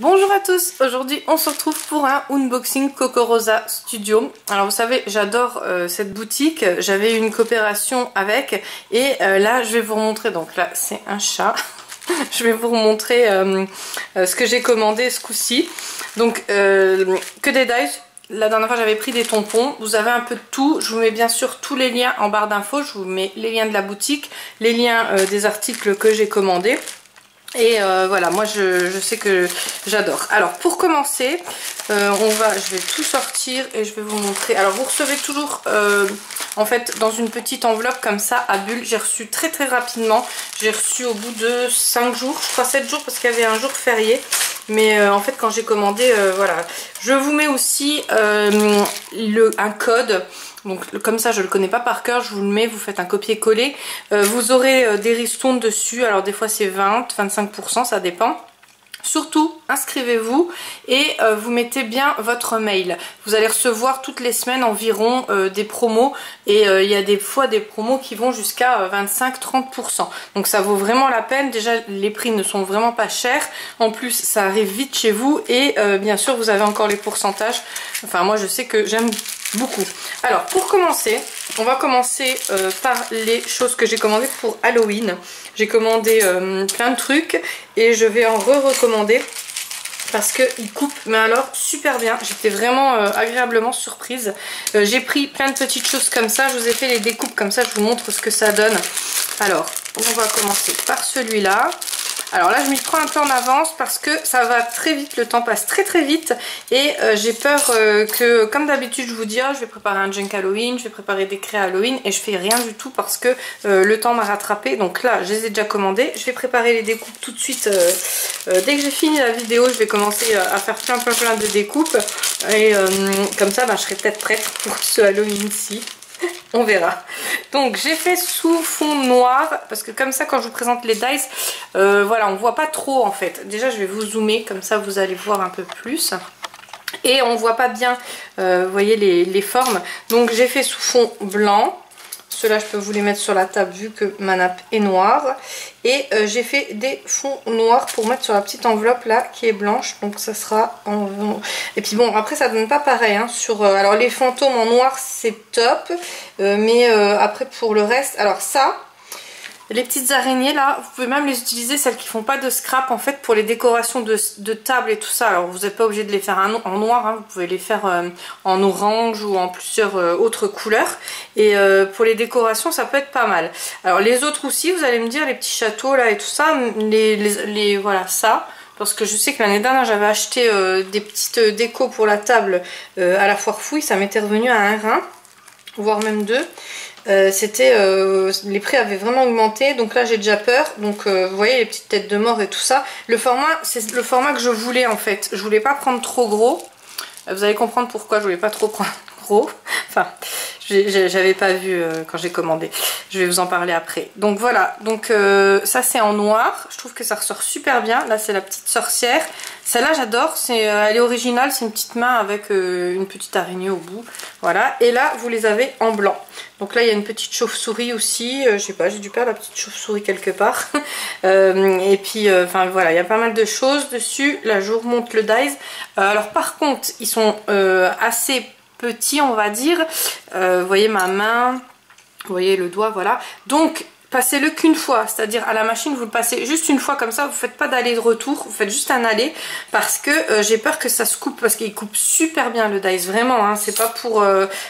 Bonjour à tous, aujourd'hui on se retrouve pour un unboxing Cocorosa Studio. Alors vous savez, j'adore cette boutique, j'avais une coopération avec et là je vais vous remontrer, donc là c'est un chat, je vais vous remontrer ce que j'ai commandé ce coup-ci. Donc que des dies. La dernière fois j'avais pris des tampons, vous avez un peu de tout, je vous mets bien sûr tous les liens en barre d'infos, je vous mets les liens de la boutique, les liens des articles que j'ai commandés. Et voilà, moi je sais que j'adore. Alors pour commencer, je vais tout sortir et je vais vous montrer. Alors vous recevez toujours en fait dans une petite enveloppe comme ça à bulles. J'ai reçu très rapidement. J'ai reçu au bout de 5 jours, je crois 7 jours parce qu'il y avait un jour férié. Mais en fait quand j'ai commandé, voilà. Je vous mets aussi un code. Donc comme ça je le connais pas par cœur, je vous le mets, vous faites un copier-coller. Vous aurez des ristournes dessus, alors des fois c'est 20-25%, ça dépend. Surtout, inscrivez-vous et vous mettez bien votre mail. Vous allez recevoir toutes les semaines environ des promos et il y a des fois des promos qui vont jusqu'à 25-30%. Donc ça vaut vraiment la peine. Déjà, les prix ne sont vraiment pas chers. En plus, ça arrive vite chez vous et bien sûr, vous avez encore les pourcentages. Enfin, moi, je sais que j'aime beaucoup. Alors, pour commencer, on va commencer par les choses que j'ai commandées pour Halloween. J'ai commandé plein de trucs et je vais en recommander parce qu'ils coupent, mais alors super bien. J'étais vraiment agréablement surprise. J'ai pris plein de petites choses comme ça. Je vous ai fait les découpes comme ça, je vous montre ce que ça donne. Alors, on va commencer par celui-là. Alors là je m'y prends un peu en avance parce que ça va très vite, le temps passe très vite et j'ai peur que, comme d'habitude je vous dis, je vais préparer un junk Halloween, je vais préparer des craies Halloween et je fais rien du tout parce que le temps m'a rattrapé. Donc là je les ai déjà commandés, je vais préparer les découpes tout de suite. Dès que j'ai fini la vidéo je vais commencer à faire plein de découpes et comme ça je serai peut-être prête pour ce Halloween-ci. On verra. Donc j'ai fait sous fond noir parce que comme ça quand je vous présente les dies, voilà, on voit pas trop en fait. Déjà je vais vous zoomer comme ça vous allez voir un peu plus. Et on voit pas bien, vous voyez les formes. Donc j'ai fait sous fond blanc. Ceux-là je peux vous les mettre sur la table vu que ma nappe est noire. Et j'ai fait des fonds noirs pour mettre sur la petite enveloppe là qui est blanche. Donc ça sera en... Et puis bon après ça donne pas pareil hein, sur... alors les fantômes en noir c'est top. Mais après pour le reste... Alors ça... Les petites araignées là, vous pouvez même les utiliser, celles qui font pas de scrap en fait pour les décorations de table et tout ça. Alors vous n'êtes pas obligé de les faire en noir, hein. Vous pouvez les faire en orange ou en plusieurs autres couleurs. Et pour les décorations ça peut être pas mal. Alors les autres aussi, vous allez me dire les petits châteaux là et tout ça, voilà ça. Parce que je sais que l'année dernière j'avais acheté des petites décos pour la table à la foire fouille, ça m'était revenu à 1 rein, voire même 2. Les prix avaient vraiment augmenté, donc là j'ai déjà peur. Donc vous voyez les petites têtes de mort et tout ça. Le format, c'est le format que je voulais en fait. Je voulais pas prendre trop gros. Vous allez comprendre pourquoi je voulais pas trop prendre gros. Enfin, j'avais pas vu quand j'ai commandé. Je vais vous en parler après. Donc voilà, donc ça c'est en noir. Je trouve que ça ressort super bien. Là c'est la petite sorcière. Celle-là j'adore, elle est originale, c'est une petite main avec une petite araignée au bout. Voilà, et là vous les avez en blanc. Donc là il y a une petite chauve-souris aussi, je sais pas, j'ai dû perdre la petite chauve-souris quelque part. Et puis enfin voilà, il y a pas mal de choses dessus. Là je vous remonte le dies. Alors par contre ils sont assez petits on va dire. Vous voyez ma main, vous voyez le doigt, voilà. Donc passez-le qu'une fois, c'est-à-dire à la machine vous le passez juste une fois comme ça, vous faites pas d'aller-retour, vous faites juste un aller parce que j'ai peur que ça se coupe parce qu'il coupe super bien le dies, vraiment hein, c'est pas pour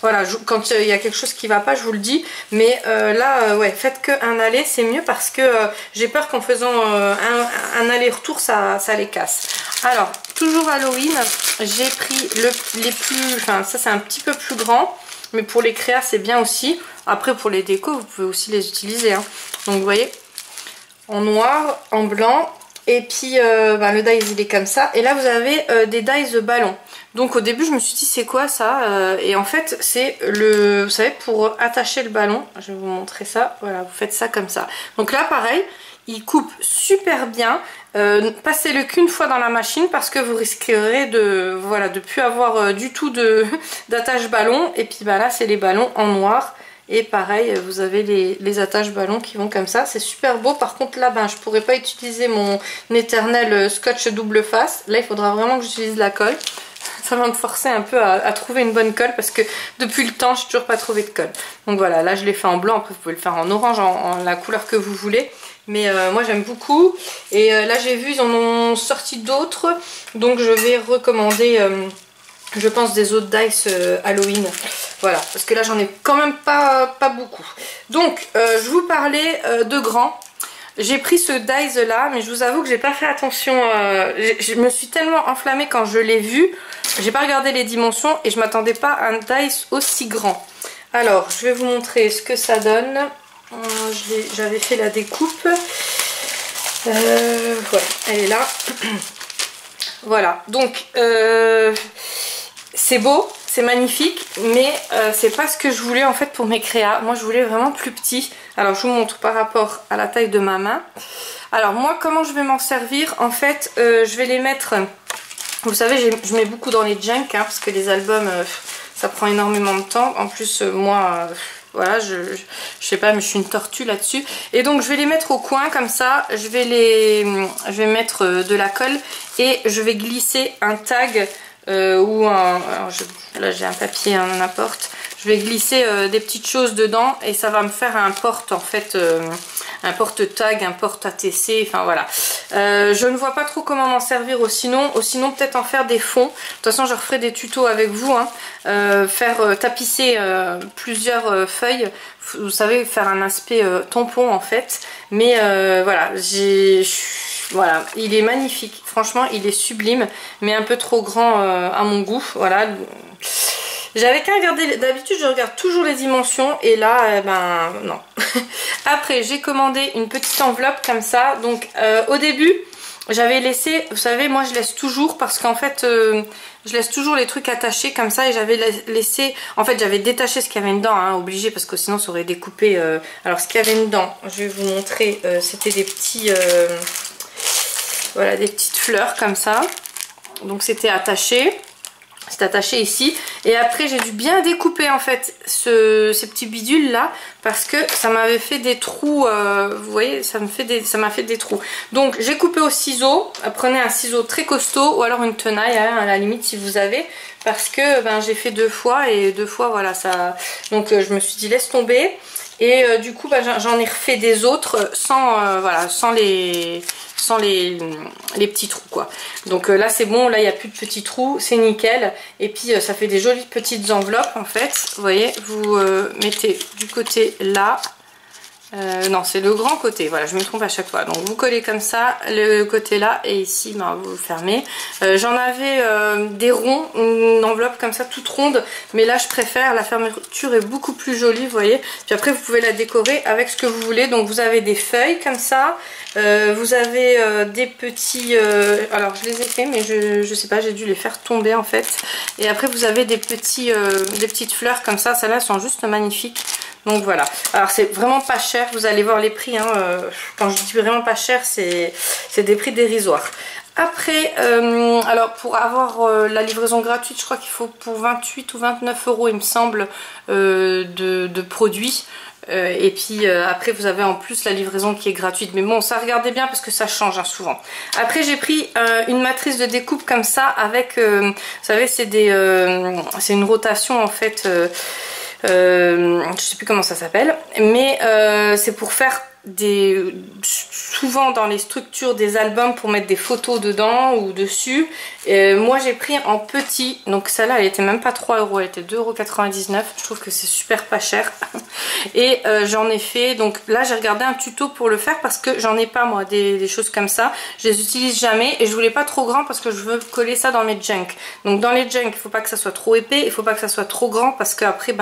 voilà, quand il y a quelque chose qui va pas je vous le dis, mais là ouais, faites qu'un aller, c'est mieux parce que j'ai peur qu'en faisant un aller-retour ça les casse. Alors toujours Halloween, j'ai pris les plus, enfin ça c'est un petit peu plus grand. Mais pour les créas c'est bien aussi. Après pour les décos vous pouvez aussi les utiliser hein. Donc vous voyez, en noir, en blanc. Et puis le dies il est comme ça. Et là vous avez des dies ballons. Donc au début je me suis dit c'est quoi ça et en fait c'est vous savez pour attacher le ballon. Je vais vous montrer ça. Voilà, vous faites ça comme ça. Donc là pareil, il coupe super bien. Passez-le qu'une fois dans la machine parce que vous risquerez de plus avoir du tout d'attache ballon. Et puis là c'est les ballons en noir Et pareil, vous avez les attaches ballons qui vont comme ça. C'est super beau. Par contre là, je pourrais pas utiliser mon éternel scotch double face. Là, il faudra vraiment que j'utilise la colle. Ça va me forcer un peu à trouver une bonne colle parce que depuis le temps, j'ai toujours pas trouvé de colle. Donc voilà, là je l'ai fait en blanc. Après, vous pouvez le faire en orange, en la couleur que vous voulez. Mais moi j'aime beaucoup. Et là j'ai vu, ils en ont sorti d'autres. Donc je vais recommander, je pense, des autres dice Halloween. Voilà, parce que là j'en ai quand même pas beaucoup. Donc je vous parlais de grands. J'ai pris ce dice là, mais je vous avoue que j'ai pas fait attention. Je me suis tellement enflammée quand je l'ai vu. J'ai pas regardé les dimensions et je m'attendais pas à un dice aussi grand. Alors, je vais vous montrer ce que ça donne. J'avais fait la découpe. Voilà, elle est là. Voilà, donc c'est beau, c'est magnifique, mais c'est pas ce que je voulais en fait pour mes créas. Moi, je voulais vraiment plus petit. Alors, je vous montre par rapport à la taille de ma main. Alors, moi, comment je vais m'en servir? En fait, je vais les mettre... Vous savez, je mets beaucoup dans les junk, hein, parce que les albums, ça prend énormément de temps. En plus, moi, voilà, je sais pas, mais je suis une tortue là-dessus. Et donc, je vais les mettre au coin, comme ça. Je vais mettre de la colle et je vais glisser un tag ou un... là, j'ai un papier, hein, n'importe. Je vais glisser des petites choses dedans et ça va me faire un porte, en fait... un porte-tag, un porte-ATC, enfin voilà. Je ne vois pas trop comment m'en servir sinon peut-être en faire des fonds. De toute façon, je referai des tutos avec vous, hein. Faire tapisser plusieurs feuilles. Vous savez, faire un aspect tampon en fait. Mais voilà, voilà, il est magnifique. Franchement, il est sublime, mais un peu trop grand à mon goût. Voilà. J'avais qu'à regarder, d'habitude je regarde toujours les dimensions et là, non. Après, j'ai commandé une petite enveloppe comme ça. Donc au début, j'avais laissé, vous savez, moi je laisse toujours parce qu'en fait, je laisse toujours les trucs attachés comme ça et j'avais laissé, en fait j'avais détaché ce qu'il y avait dedans, hein, obligé parce que sinon ça aurait découpé. Alors ce qu'il y avait dedans, je vais vous montrer, c'était des petits, voilà, des petites fleurs comme ça. Donc c'était attaché. C'est attaché ici et après j'ai dû bien découper en fait ces petits bidules là parce que ça m'avait fait des trous, vous voyez, ça m'a fait des trous. Donc j'ai coupé au ciseau. Prenez un ciseau très costaud ou alors une tenaille, hein, à la limite si vous avez, parce que j'ai fait 2 fois et 2 fois voilà ça. Donc je me suis dit laisse tomber et du coup j'en ai refait des autres sans voilà, sans les petits trous quoi. Donc là c'est bon, là il n'y a plus de petits trous, c'est nickel. Et puis ça fait des jolies petites enveloppes en fait. Vous voyez, vous mettez du côté là. Non, c'est le grand côté, voilà, je me trompe à chaque fois. Donc vous collez comme ça, le côté là, et ici, vous fermez. J'en avais des ronds, une enveloppe comme ça, toute ronde, mais là je préfère, la fermeture est beaucoup plus jolie, vous voyez. Puis après vous pouvez la décorer avec ce que vous voulez. Donc vous avez des feuilles comme ça, vous avez des petits... alors je les ai fait, mais je sais pas, j'ai dû les faire tomber en fait. Et après vous avez des petites fleurs comme ça, celles-là sont juste magnifiques. Donc voilà, alors c'est vraiment pas cher, vous allez voir les prix, hein, quand je dis vraiment pas cher, c'est des prix dérisoires. Après, alors pour avoir la livraison gratuite, je crois qu'il faut pour 28 ou 29 € il me semble de produits. Et puis après vous avez en plus la livraison qui est gratuite, mais bon ça regardez bien parce que ça change, hein, souvent. Après j'ai pris une matrice de découpe comme ça avec, vous savez c'est une rotation en fait. Je sais plus comment ça s'appelle, mais c'est pour faire souvent dans les structures des albums pour mettre des photos dedans ou dessus. Moi j'ai pris en petit, donc celle-là elle était même pas 3 €, elle était 2,99 €. Je trouve que c'est super pas cher. Et j'en ai fait, donc là j'ai regardé un tuto pour le faire parce que j'en ai pas moi des choses comme ça. Je les utilise jamais et je voulais pas trop grand parce que je veux coller ça dans mes junk. Donc dans les junk il faut pas que ça soit trop épais, il faut pas que ça soit trop grand parce que après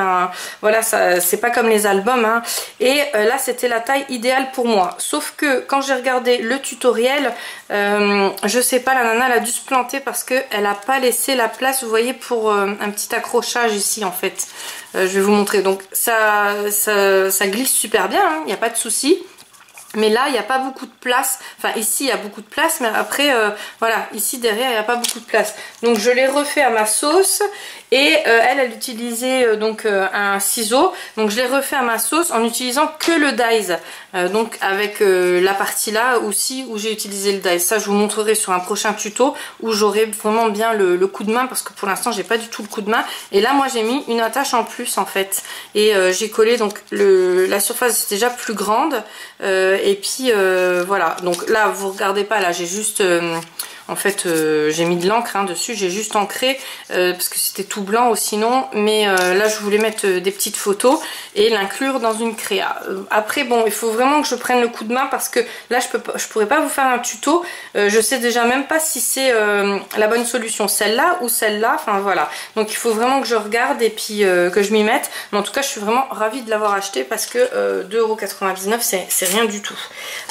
voilà, c'est pas comme les albums, hein. Et là c'était la taille idéale pour moi, sauf que quand j'ai regardé le tutoriel, je sais pas, la nana elle a dû se planter parce que elle a pas laissé la place, vous voyez, pour un petit accrochage ici en fait. Je vais vous montrer, donc ça glisse super bien, il n'y a pas de souci. Mais là, il n'y a pas beaucoup de place. Enfin, ici, il y a beaucoup de place. Mais après, voilà, ici, derrière, il n'y a pas beaucoup de place. Donc, je l'ai refait à ma sauce. Et elle utilisait donc un ciseau. Donc, je l'ai refait à ma sauce en utilisant que le dies. Donc, avec la partie là aussi où j'ai utilisé le dies. Ça, je vous montrerai sur un prochain tuto où j'aurai vraiment bien le coup de main. Parce que pour l'instant, j'ai pas du tout le coup de main. Et là, moi, j'ai mis une attache en plus, en fait. Et j'ai collé, donc, la surface est déjà plus grande. Et puis voilà, donc là vous regardez pas, là j'ai juste en fait j'ai mis de l'encre dessus, j'ai juste ancré parce que c'était tout blanc ou sinon, mais là je voulais mettre des petites photos et l'inclure dans une créa. Après bon, il faut vraiment que je prenne le coup de main parce que là je pourrais pas vous faire un tuto, je sais déjà même pas si c'est la bonne solution, celle-là ou celle-là, enfin voilà, donc il faut vraiment que je regarde et puis que je m'y mette, mais en tout cas je suis vraiment ravie de l'avoir acheté parce que 2,99 € c'est rien du tout.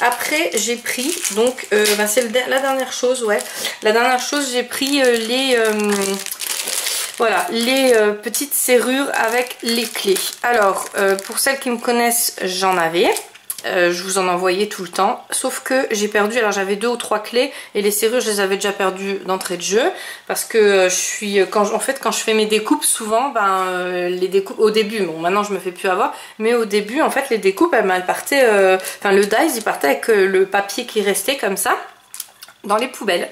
Après j'ai pris donc c'est la dernière chose, ouais, la dernière chose, j'ai pris voilà, les petites serrures avec les clés. Alors pour celles qui me connaissent, j'en avais. Je vous en envoyais tout le temps, sauf que j'ai perdu, alors j'avais 2 ou 3 clés et les serrures je les avais déjà perdues d'entrée de jeu parce que quand je fais mes découpes souvent, les découpes au début, bon maintenant je me fais plus avoir, mais au début en fait les découpes elles partaient, le dies il partait avec le papier qui restait comme ça dans les poubelles.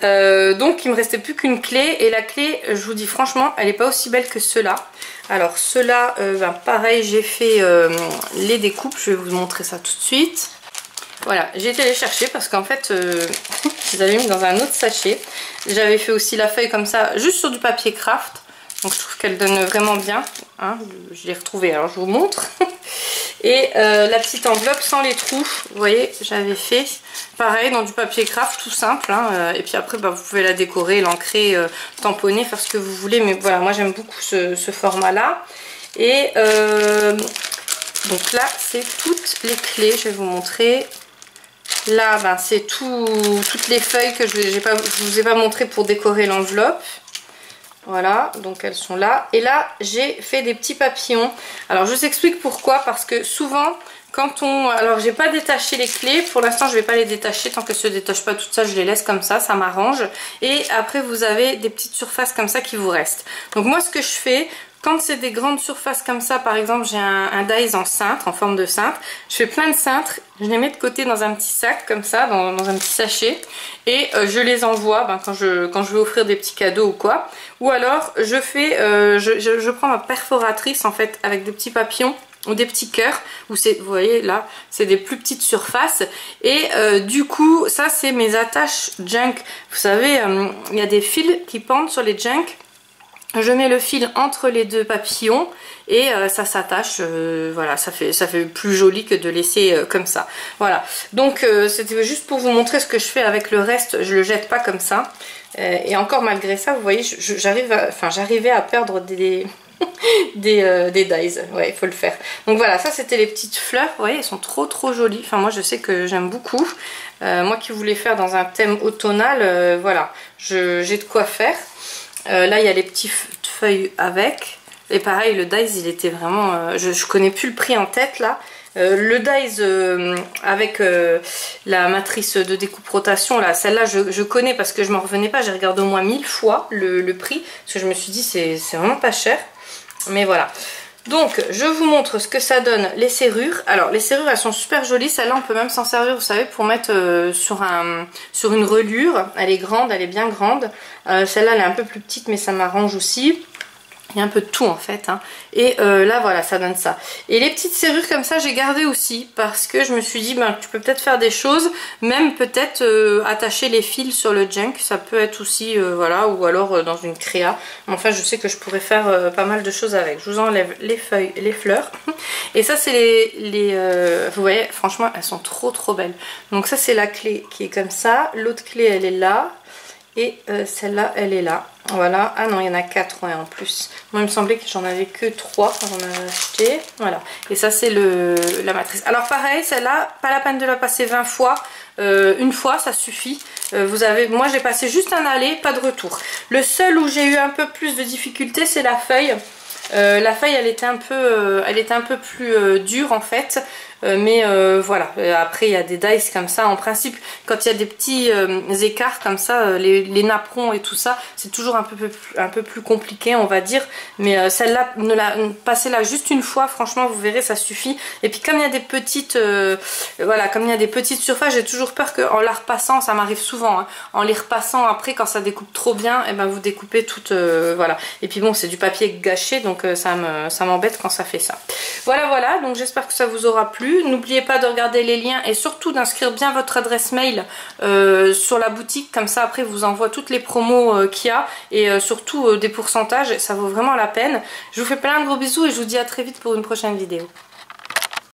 Donc il me restait plus qu'une clé et la clé, je vous dis franchement, elle est pas aussi belle que ceux-là. Alors ceux-là, pareil, j'ai fait les découpes, je vais vous montrer ça tout de suite. Voilà, j'ai été les chercher parce qu'en fait, je les avais mis dans un autre sachet. J'avais fait aussi la feuille comme ça, juste sur du papier craft. Donc je trouve qu'elle donne vraiment bien. Hein, je l'ai retrouvée, alors je vous montre. Et la petite enveloppe sans les trous, vous voyez, j'avais fait pareil dans du papier craft tout simple. Hein, et puis après, vous pouvez la décorer, l'ancrer, tamponner, faire ce que vous voulez. Mais voilà, moi j'aime beaucoup ce format-là. Et donc là, c'est toutes les clés, je vais vous montrer. Là, c'est toutes les feuilles que je vous ai pas montré pour décorer l'enveloppe. Voilà, donc elles sont là. Et là, j'ai fait des petits papillons. Alors, je vous explique pourquoi. Parce que souvent, alors, j'ai pas détaché les clés. Pour l'instant, je vais pas les détacher. Tant qu'elles se détachent pas toutes ça, je les laisse comme ça m'arrange. Et après, vous avez des petites surfaces comme ça qui vous restent. Donc, moi, ce que je fais... Quand c'est des grandes surfaces comme ça, par exemple, j'ai un dies en cintre, en forme de cintre. Je fais plein de cintres, je les mets de côté dans un petit sac comme ça, dans un petit sachet. Et je les envoie quand je vais offrir des petits cadeaux ou quoi. Ou alors, je prends ma perforatrice en fait avec des petits papillons ou des petits cœurs. Vous voyez là, c'est des plus petites surfaces. Et du coup, ça c'est mes attaches junk. Vous savez, il y a des fils qui pendent sur les junk. Je mets le fil entre les deux papillons et ça s'attache, voilà, ça fait plus joli que de laisser comme ça. Voilà, donc c'était juste pour vous montrer ce que je fais avec le reste, je le jette pas comme ça. Et encore malgré ça, vous voyez, j'arrivais à perdre des dies, ouais, il faut le faire. Donc voilà, ça c'était les petites fleurs, vous voyez, elles sont trop jolies. Enfin moi je sais que j'aime beaucoup. Moi qui voulais faire dans un thème automnal, voilà, j'ai de quoi faire. Là il y a les petites feuilles avec. Et pareil, le dies il était vraiment... je connais plus le prix en tête là. Le dies avec la matrice de découpe rotation, là, celle-là je connais parce que je m'en revenais pas. J'ai regardé au moins 1000 fois le prix. Parce que je me suis dit c'est vraiment pas cher. Mais voilà. Donc je vous montre ce que ça donne les serrures. Alors les serrures elles sont super jolies. Celle-là on peut même s'en servir, vous savez, pour mettre sur une relure. Elle est grande, elle est bien grande. Celle-là elle est un peu plus petite mais ça m'arrange aussi. Il y a un peu de tout en fait. Hein. Et là voilà, ça donne ça. Et les petites serrures comme ça j'ai gardé aussi. Parce que je me suis dit, tu peux peut-être faire des choses. Même peut-être attacher les fils sur le junk. Ça peut être aussi, voilà. Ou alors dans une créa. Enfin je sais que je pourrais faire pas mal de choses avec. Je vous enlève les feuilles, les fleurs. Et ça c'est vous voyez, franchement elles sont trop belles. Donc ça c'est la clé qui est comme ça. L'autre clé elle est là. Et celle-là, elle est là. Voilà. Ah non, il y en a 4 ouais, en plus. Moi, il me semblait que j'en avais que 3 quand j'en avais acheté. Voilà. Et ça, c'est la matrice. Alors pareil, celle-là, pas la peine de la passer 20 fois. Une fois, ça suffit. Moi, j'ai passé juste un aller, pas de retour. Le seul où j'ai eu un peu plus de difficulté, c'est la feuille. La feuille elle était un peu plus dure en fait. mais voilà, après il y a des dies comme ça, en principe quand il y a des petits écarts comme ça, les napperons et tout ça, c'est toujours un peu plus compliqué on va dire, mais celle-là, passez-la juste une fois, franchement vous verrez ça suffit. Et puis comme il y a des petites voilà, comme il y a des petites surfaces, j'ai toujours peur qu'en la repassant, ça m'arrive souvent, hein, en les repassant après quand ça découpe trop bien, et ben vous découpez toutes, voilà. Et puis bon, c'est du papier gâché, donc ça m'embête quand ça fait ça. Voilà, donc j'espère que ça vous aura plu. N'oubliez pas de regarder les liens et surtout d'inscrire bien votre adresse mail sur la boutique, comme ça après vous envoie toutes les promos qu'il y a et surtout des pourcentages, ça vaut vraiment la peine. Je vous fais plein de gros bisous et je vous dis à très vite pour une prochaine vidéo.